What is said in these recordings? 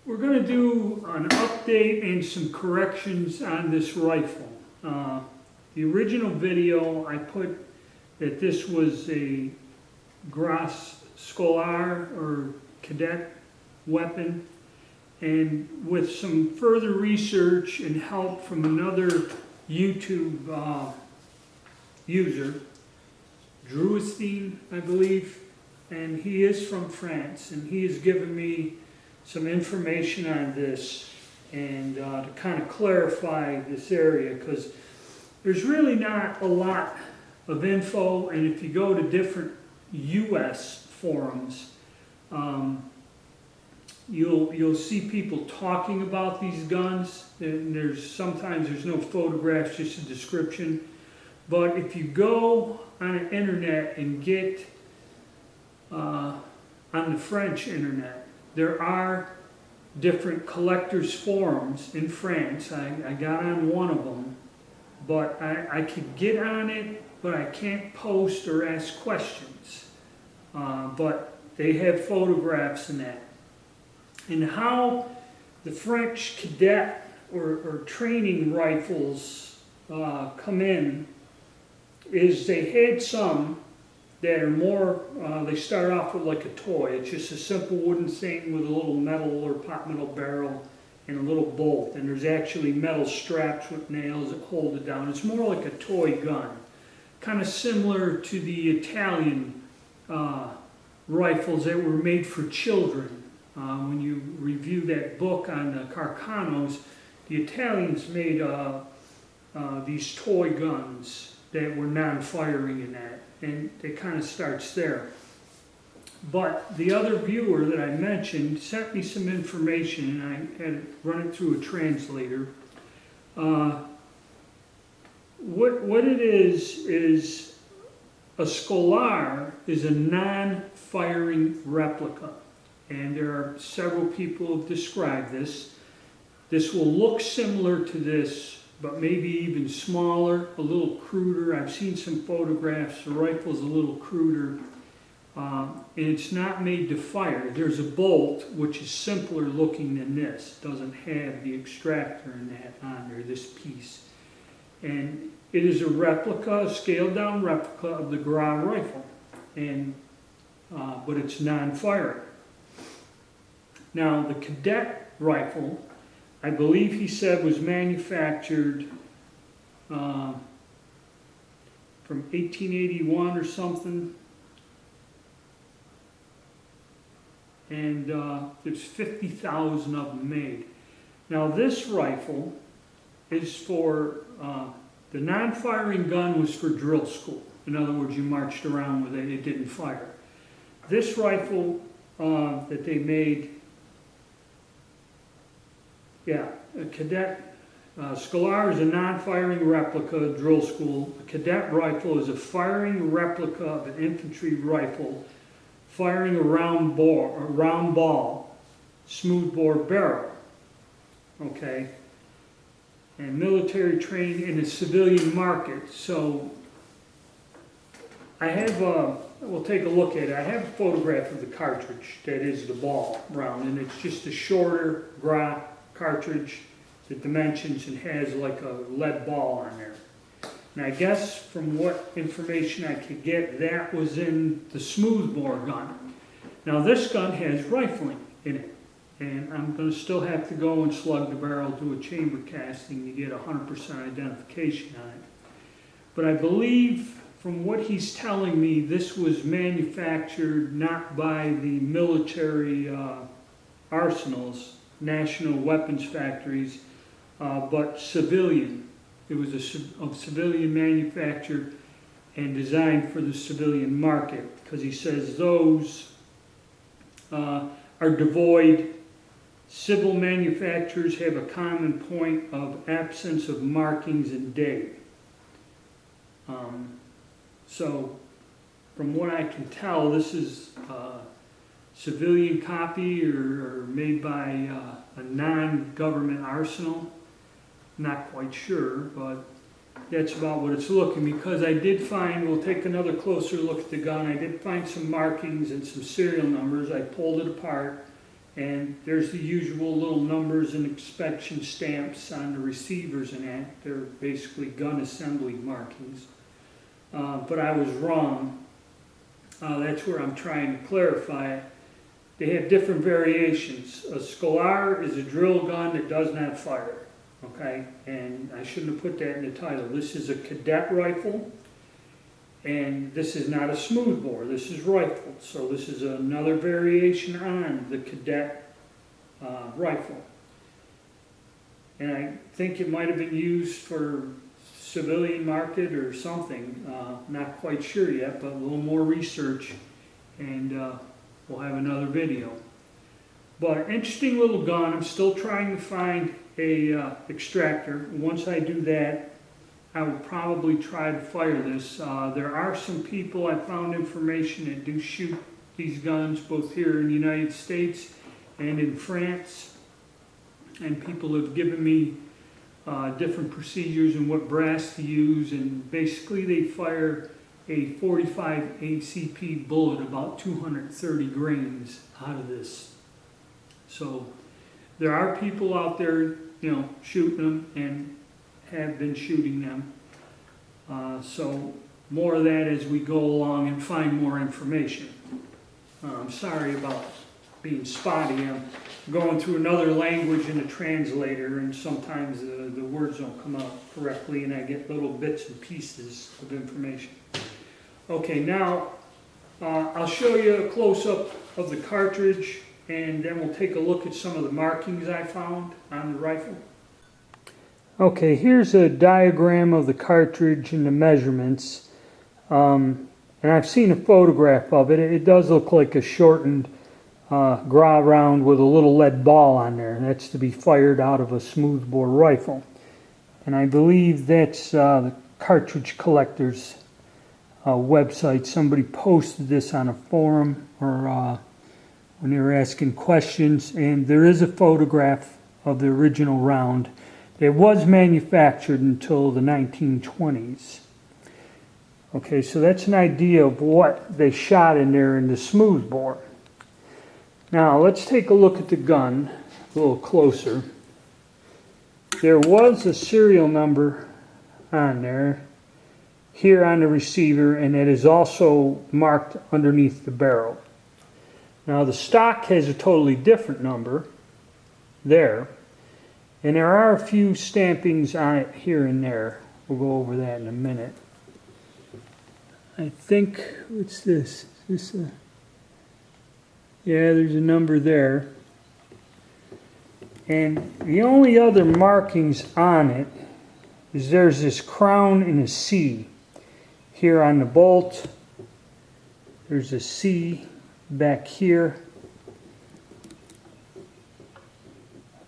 We're going to do an update and some corrections on this rifle. The original video I put that this was a Gras Cadet or cadet weapon, and with some further research and help from another YouTube user, Druistine, I believe, and he is from France, and he has given me some information on this and to kind of clarify this area, because there's really not a lot of info, and if you go to different US forums, you'll see people talking about these guns, and sometimes there's no photographs, just a description. But if you go on the internet and get on the French internet, there are different collectors forums in France. I got on one of them, but I could get on it, but I can't post or ask questions. But they have photographs in that. And how the French cadet or training rifles come in is they had some that are more, they start off with like a toy. It's just a simple wooden thing with a little metal or pot metal barrel and a little bolt. And there's actually metal straps with nails that hold it down. It's more like a toy gun. Kind of similar to the Italian rifles that were made for children. When you review that book on the Carcanos, the Italians made these toy guns that were non-firing in that, and it kind of starts there. But the other viewer that I mentioned sent me some information, and I had to run it through a translator. What it is a Scholar is a non-firing replica. And there are several people who have described this. This will look similar to this, but maybe even smaller, a little cruder. I've seen some photographs. The rifle's a little cruder. And it's not made to fire. There's a bolt, which is simpler looking than this. It doesn't have the extractor in that on there, this piece. And it is a replica, a scaled down replica of the Gras rifle. And, but it's non-firing. Now, the cadet rifle, I believe he said, was manufactured from 1881 or something. And there's 50,000 of them made. Now, this rifle is for, the non-firing gun was for drill school. In other words, you marched around with it, it didn't fire. This rifle that they made, a cadet, Scholar is a non-firing replica of drill school. A cadet rifle is a firing replica of an infantry rifle, firing a round ball, smoothbore barrel. Okay? And military training in the civilian market. So I have, we'll take a look at it. I have a photograph of the cartridge that is the ball round, and it's just a shorter Gras cartridge, the dimensions, and has like a lead ball on there. And I guess from what information I could get, that was in the smoothbore gun. Now this gun has rifling in it, and I'm going to still have to go and slug the barrel, do a chamber casting to get 100% identification on it. But I believe from what he's telling me, this was manufactured not by the military arsenals, national weapons factories, but civilian. It was a civilian manufactured and designed for the civilian market, because he says those are devoid. Civil manufacturers have a common point of absence of markings and date. So from what I can tell, this is civilian copy or made by a non-government arsenal. Not quite sure, but that's about what it's looking, because I did find, we'll take another closer look at the gun, I did find some markings and some serial numbers. I pulled it apart And there's the usual little numbers and inspection stamps on the receivers and that. They're basically gun assembly markings. But I was wrong. That's where I'm trying to clarify it. They have different variations. A Scalar is a drill gun that does not fire. Okay? And I shouldn't have put that in the title. This is a cadet rifle. And this is not a smoothbore. This is rifled. So this is another variation on the cadet rifle. And I think it might have been used for civilian market or something. Not quite sure yet, but a little more research and we'll have another video. But interesting little gun. I'm still trying to find a extractor. Once I do that, I would probably try to fire this. There are some people, I found information, that do shoot these guns both here in the United States and in France. And people have given me different procedures and what brass to use, and basically they fire a 45 ACP bullet about 230 grains out of this. So there are people out there, shooting them and have been shooting them. So more of that as we go along and find more information. I'm sorry about being spotty. I'm going through another language in a translator, and sometimes the words don't come out correctly and I get little bits and pieces of information. Okay, now I'll show you a close-up of the cartridge, and then we'll take a look at some of the markings I found on the rifle. Okay, here's a diagram of the cartridge and the measurements. And I've seen a photograph of it. It does look like a shortened Gras round with a little lead ball on there. And that's to be fired out of a smoothbore rifle. And I believe that's the cartridge collector's website. Somebody posted this on a forum or when they were asking questions. And there is a photograph of the original round. It was manufactured until the 1920s. Okay, so that's an idea of what they shot in there in the smoothbore. Now, let's take a look at the gun a little closer. There was a serial number on there, here on the receiver, and it is also marked underneath the barrel. Now, the stock has a totally different number there. And there are a few stampings on it here and there. We'll go over that in a minute. I think, what's this? Is this a... Yeah, there's a number there. And the only other markings on it is there's this crown and a C. Here on the bolt, there's a C back here.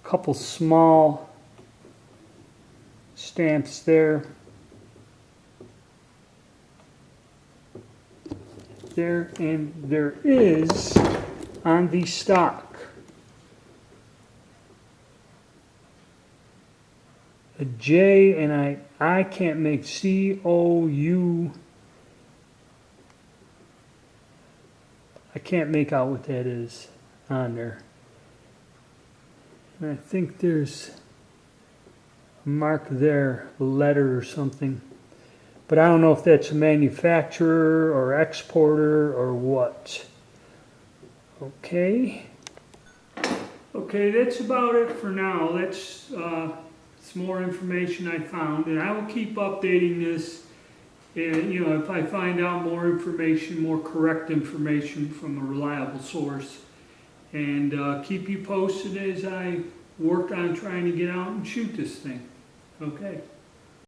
Couple small stamps there, and there is on the stock a J, and I can't make C-O-U. I can't make out what that is on there. And I think there's a mark there, a letter or something. But I don't know if that's a manufacturer or exporter or what. Okay. Okay, that's about it for now. That's some more information I found. And I will keep updating this. And, if I find out more information, more correct information from a reliable source. And keep you posted as I work on trying to get out and shoot this thing. Okay.